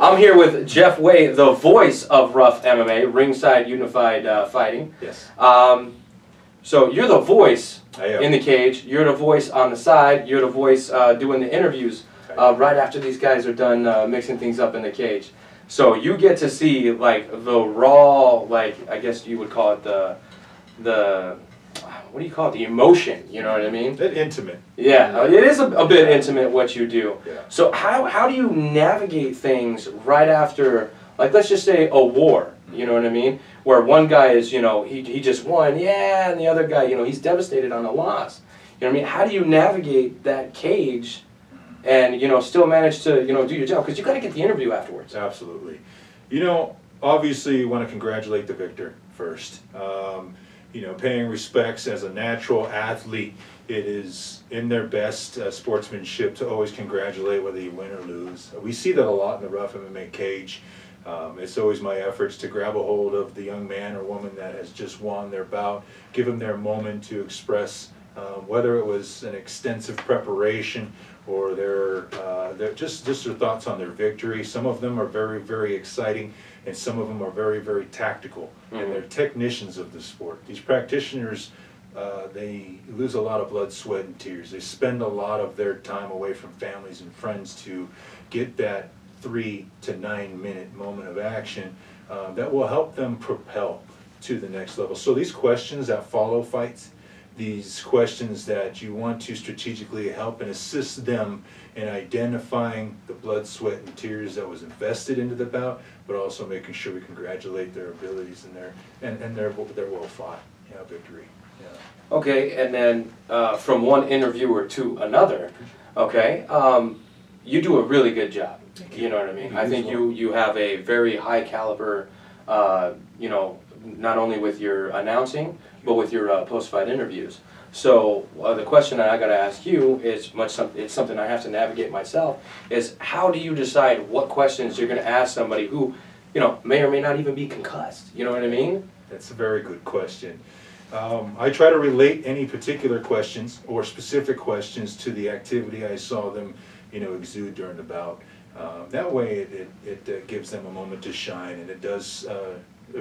I'm here with Jeff Way, the voice of RUF MMA, Ringside Unified Fighting. Yes. So you're the voice I am. in the cage. You're the voice on the side. You're the voice doing the interviews right after these guys are done mixing things up in the cage. So you get to see like the raw, like I guess you would call it the what do you call it? The emotion. You know what I mean? A bit intimate. Yeah, it is a bit intimate what you do. Yeah. So how do you navigate things right after, like let's just say a war, you know what I mean? Where one guy is, you know, he just won, yeah, and the other guy, you know, he's devastated on a loss. You know what I mean? How do you navigate that cage and, you know, still manage to, you know, do your job? Because you got to get the interview afterwards. Absolutely. You know, obviously you want to congratulate the victor first. You know, paying respects as a natural athlete, it is in their best sportsmanship to always congratulate whether you win or lose. We see that a lot in the RUF MMA cage. It's always my efforts to grab a hold of the young man or woman that has just won their bout, give them their moment to express whether it was an extensive preparation or their just their thoughts on their victory. Some of them are very, very exciting, and some of them are very, very tactical, and they're technicians of the sport. These practitioners, they lose a lot of blood, sweat, and tears. They spend a lot of their time away from families and friends to get that 3 to 9 minute moment of action that will help them propel to the next level. So these questions that follow fights, these questions that you want to strategically help and assist them in identifying the blood, sweat, and tears that was invested into the bout, but also making sure we congratulate their abilities and their well fought victory. Yeah. Okay, and then from one interviewer to another, okay, you do a really good job. You know what I mean? I think you have a very high caliber, you know, not only with your announcing, but with your post-fight interviews. So the question that I got to ask you is it's something I have to navigate myself, is how do you decide what questions you're going to ask somebody who, you know, may or may not even be concussed? You know what I mean? That's a very good question. I try to relate any particular questions or specific questions to the activity I saw them, you know, exude during the bout. That way it gives them a moment to shine, and it does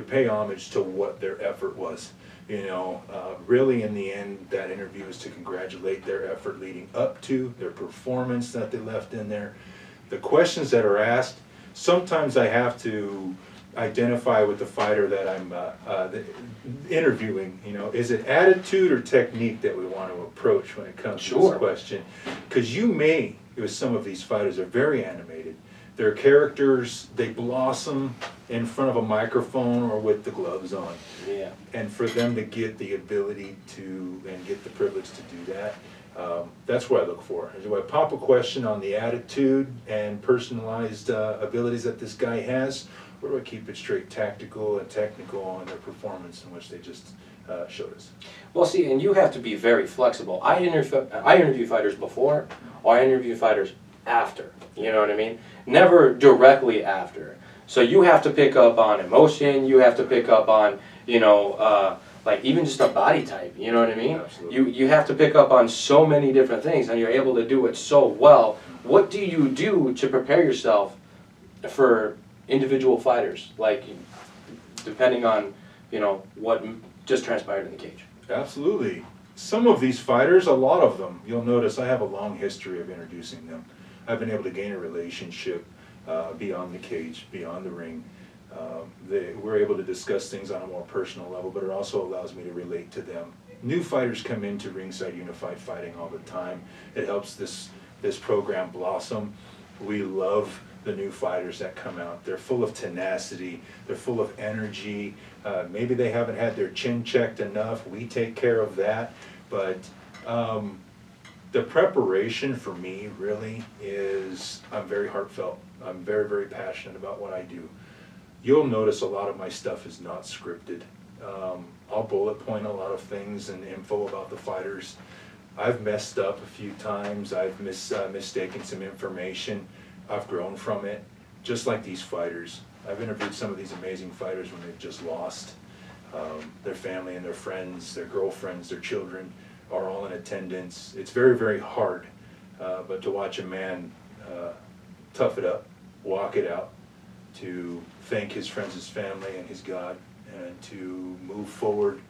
pay homage to what their effort was. You know, really in the end, that interview is to congratulate their effort leading up to their performance that they left in there. The questions that are asked, sometimes I have to identify with the fighter that I'm interviewing. You know, is it attitude or technique that we want to approach when it comes to this question? Because you may, with some of these fighters, are very animated. Their characters, they blossom in front of a microphone or with the gloves on. Yeah. And for them to get the ability to, and get the privilege to do that, that's what I look for. Do I pop a question on the attitude and personalized abilities that this guy has, or do I keep it straight tactical and technical on their performance in which they just showed us? Well, see, and you have to be very flexible. I interview fighters before, or I interview fighters after. You know what I mean? Never directly after. So you have to pick up on emotion. You have to pick up on, you know, like even just a body type. You know what I mean? Absolutely. You have to pick up on so many different things, and you're able to do it so well. What do you do to prepare yourself for individual fighters, like depending on, you know, what just transpired in the cage? Absolutely. Some of these fighters, a lot of them, you'll notice I have a long history of introducing them. I've been able to gain a relationship beyond the cage, beyond the ring. We're able to discuss things on a more personal level, but it also allows me to relate to them. New fighters come into Ringside Unified Fighting all the time. It helps this program blossom. We love the new fighters that come out. They're full of tenacity, they're full of energy. Maybe they haven't had their chin checked enough. We take care of that. But the preparation for me really is, I'm very heartfelt. I'm very, very passionate about what I do. You'll notice a lot of my stuff is not scripted. I'll bullet point a lot of things and info about the fighters. I've messed up a few times. I've mistaken some information. I've grown from it, just like these fighters. I've interviewed some of these amazing fighters when they've just lost. Their family and their friends, their girlfriends, their children are all in attendance. It's very, very hard, but to watch a man tough it up, walk it out, to thank his friends, his family, and his God, and to move forward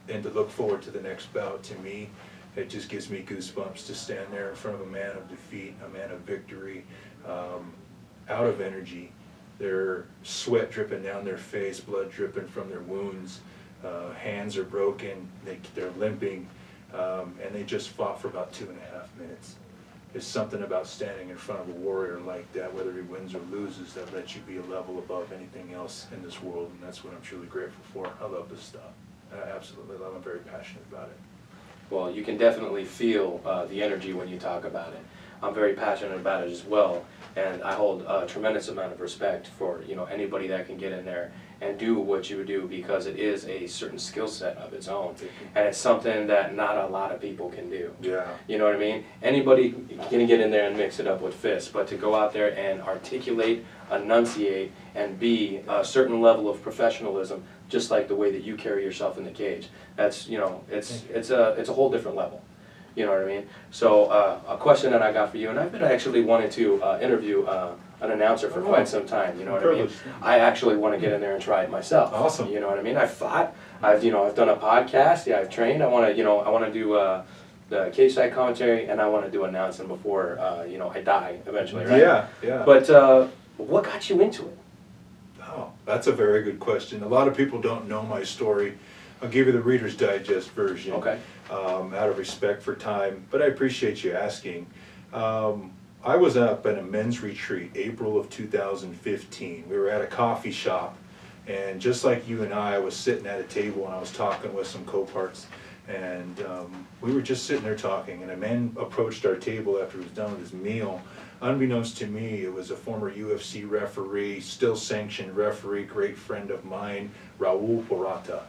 and to look forward to the next bout. To me, it just gives me goosebumps to stand there in front of a man of defeat, a man of victory, out of energy, their sweat dripping down their face, blood dripping from their wounds, hands are broken, they're limping, and they just fought for about 2.5 minutes. There's something about standing in front of a warrior like that, whether he wins or loses, that lets you be a level above anything else in this world, and that's what I'm truly grateful for. I love this stuff. I absolutely love it. I'm very passionate about it. Well, you can definitely feel the energy when you talk about it. I'm very passionate about it as well, and I hold a tremendous amount of respect for anybody that can get in there and do what you do, because it is a certain skill set of its own, and it's something that not a lot of people can do. Yeah. You know what I mean? Anybody can get in there and mix it up with fists, but to go out there and articulate, enunciate, and be a certain level of professionalism, just like the way that you carry yourself in the cage, that's it's a whole different level. You know what I mean? So a question that I got for you, and I've been actually wanting to interview an announcer for quite some time. You know what I mean? I actually want to get in there and try it myself. Awesome. You know what I mean? I've fought. I've done a podcast. Yeah, I've trained. I want to do the cage side commentary, and I want to do announcing before I die eventually. Right? Yeah, yeah. But what got you into it? Oh, that's a very good question. A lot of people don't know my story. I'll give you the Reader's Digest version. Okay. Out of respect for time, but I appreciate you asking. I was up at a men's retreat, April of 2015. We were at a coffee shop, and just like you and I was sitting at a table, and I was talking with some co-parts, and we were just sitting there talking, and a man approached our table after he was done with his meal. Unbeknownst to me, it was a former UFC referee, still sanctioned referee, great friend of mine, Raul Porata.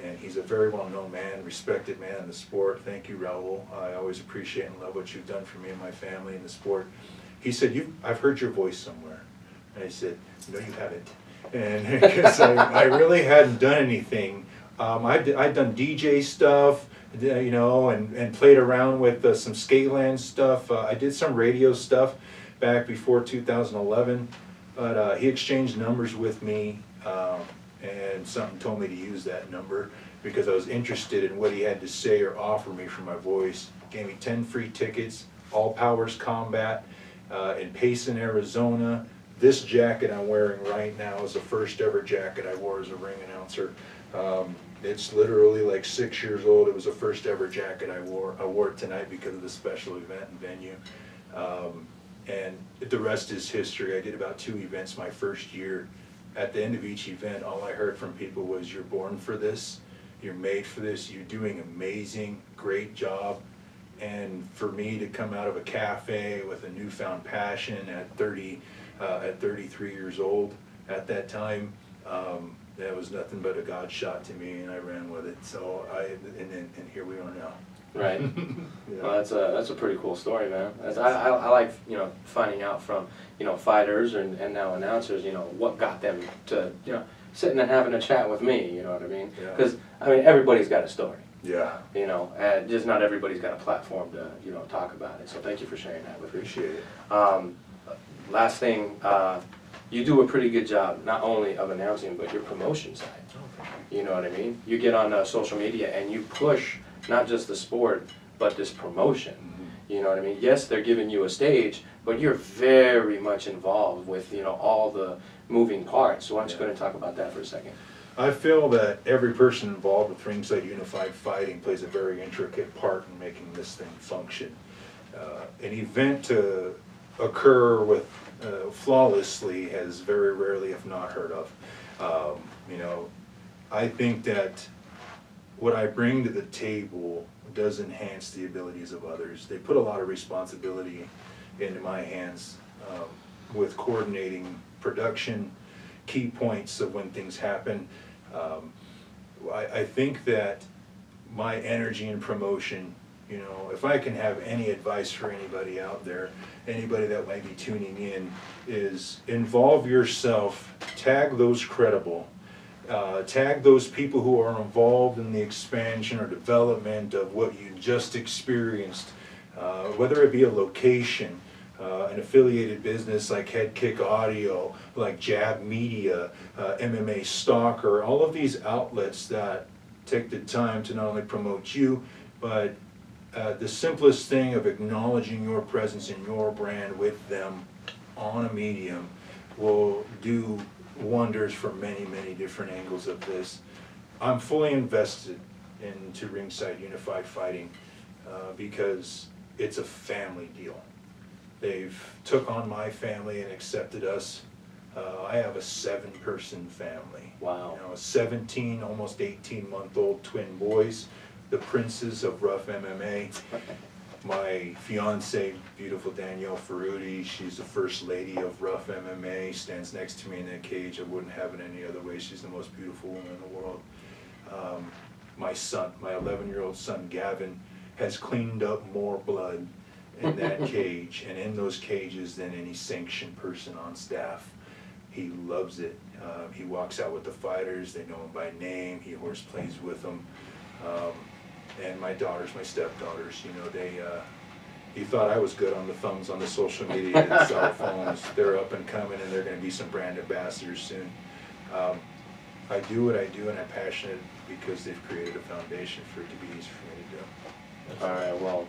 And he's a very well-known man, respected man in the sport. Thank you, Raul. I always appreciate and love what you've done for me and my family in the sport. He said, I've heard your voice somewhere. And I said, no, you haven't. And because I really hadn't done anything. I'd done DJ stuff, and played around with some Skateland stuff. I did some radio stuff back before 2011, but he exchanged numbers with me. And something told me to use that number because I was interested in what he had to say or offer me for my voice. Gave me 10 free tickets, All Powers Combat in Payson, Arizona. This jacket I'm wearing right now is the first ever jacket I wore as a ring announcer. It's literally like 6 years old. It was the first ever jacket I wore. I wore it tonight because of the special event and venue. And the rest is history. I did about 2 events my first year. At the end of each event, all I heard from people was, you're born for this, you're made for this, you're doing amazing, great job. And for me to come out of a cafe with a newfound passion at 33 years old at that time, that was nothing but a God shot to me, and I ran with it. So and here we are now. Right. Yeah. Well, that's a pretty cool story, man. I like finding out from fighters and now announcers what got them to sitting and having a chat with me. You know what I mean? Because everybody's got a story. Yeah. And just not everybody's got a platform to talk about it. So thank you for sharing that with me. Appreciate it. Last thing, you do a pretty good job not only of announcing but your promotion side. You know what I mean? You get on social media and you push not just the sport, but this promotion. You know what I mean? Yes, they're giving you a stage, but you're very much involved with all the moving parts. So why don't you go ahead and talk about that for a second? I feel that every person involved with Ringside Unified Fighting plays a very intricate part in making this thing function. An event to occur with flawlessly has very rarely, if not heard of. I think that what I bring to the table does enhance the abilities of others. They put a lot of responsibility into my hands with coordinating production, key points of when things happen. I think that my energy and promotion, if I can have any advice for anybody out there, anybody that might be tuning in, is involve yourself, tag those credible, tag those people who are involved in the expansion or development of what you just experienced, whether it be a location, an affiliated business like Head Kick Audio, like Jab Media, MMA Stalker, all of these outlets that take the time to not only promote you, but the simplest thing of acknowledging your presence and your brand with them on a medium will do wonders for many, many different angles of this. I'm fully invested into Ringside Unified Fighting because it's a family deal. They've took on my family and accepted us. I have a 7-person family. Wow. You know, 17, almost 18-month-old twin boys, the princes of Rough MMA. My fiance, beautiful Danielle Ferruti, she's the first lady of Rough MMA, stands next to me in that cage. I wouldn't have it any other way. She's the most beautiful woman in the world. My son, my 11-year-old son Gavin, has cleaned up more blood in that cage and in those cages than any sanctioned person on staff. He loves it. He walks out with the fighters. They know him by name. He horseplays with them. And my daughters, my stepdaughters, you know, he thought I was good on the thumbs on the social media and cell phones. They're up and coming, and they're going to be some brand ambassadors soon. I do what I do, and I'm passionate because they've created a foundation for it to be easy for me to do. All right, well,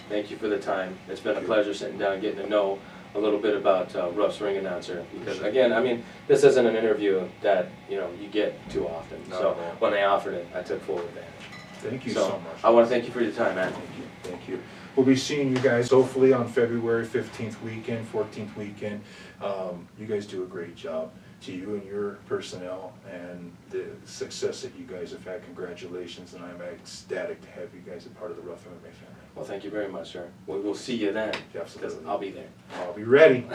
thank you for the time. It's been a pleasure sitting down, getting to know a little bit about Ruff's ring announcer. Because again, I mean, this isn't an interview that, you know, you get too often. So when they offered it, I took full advantage. Thank you so much. I want to thank you for your time, man. Thank you. Thank you. We'll be seeing you guys hopefully on February 15th weekend, 14th weekend. You guys do a great job. To you and your personnel and the success that you guys have had, congratulations, and I'm ecstatic to have you guys a part of the Rough MMA family. Well, thank you very much, sir. We will see you then. Absolutely. I'll be there. I'll be ready.